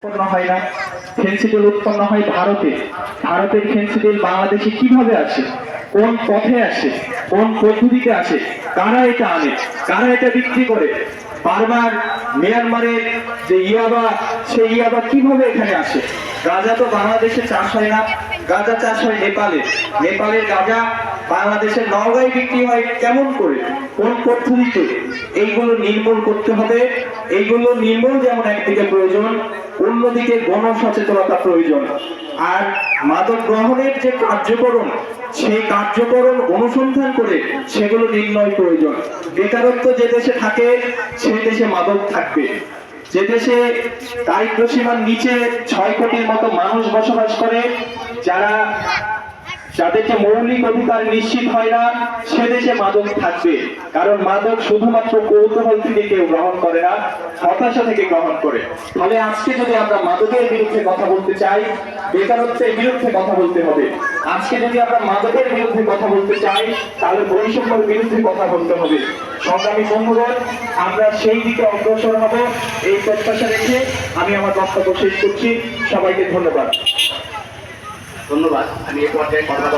উৎপন্ন হয় না। ফেন্সিডিল উৎপন্ন হয় ভারতে। ভারতের ফেন্সিডিল বাংলাদেশে কিভাবে আসে, কোন পথে আসে, কোন পদ্ধতিতে আসে, কারা এটা আনে, কারা এটা বিক্রি করে? বারবার মিয়ানমারের যে ইয়াবা, সেই ইয়াবা কিভাবে এখানে আসে? গাঁজা তো বাংলাদেশে চাষ হয় না, গাঁজা চাষ হয় নেপালে। নেপালের গাঁজা বাংলাদেশের নওগাঁয় বিক্রি হয় কেমন করে, কোন পদ্ধতিতে? এইগুলো নির্মূল করতে হবে। এইগুলো নির্মূল যেমন একদিকে প্রয়োজন, অন্যদিকে গণসচেতনতা প্রয়োজন। আর মাদক গ্রহণের যে কার্যকরণ, সেই কার্যকরণ অনুসন্ধান করে সেগুলো নির্ণয় প্রয়োজন। বেকারত্ব যে দেশে থাকে সেই দেশে মাদক থাকবে। যে দেশে দারিদ্র সীমার নিচে 6 কোটির মতো মানুষ বসবাস করে, যাদেরকে মৌলিক অধিকার নিশ্চিত হয় না, সে দেশে মাদক থাকবে। কারণ মাদক শুধুমাত্র কৌতূহল থেকে কেউ গ্রহণ করে না, হতাশা থেকে গ্রহণ করে। ফলে আজকে যদি আমরা মাদকের বিরুদ্ধে কথা বলতে চাই, বেকারত্বের বিরুদ্ধে কথা বলতে হবে। আজকে যদি আমরা মাদকের বিরুদ্ধে কথা বলতে চাই, তাহলে বৈষম্যের বিরুদ্ধে কথা বলতে হবে। সংগ্রামী বন্ধুগণ, আমরা সেই দিকে অগ্রসর হব, এই প্রত্যাশা রেখে আমি আমার বক্তব্য শেষ করছি। সবাইকে ধন্যবাদ। ধন্যবাদ। আমি এই পর্যায়ে কথা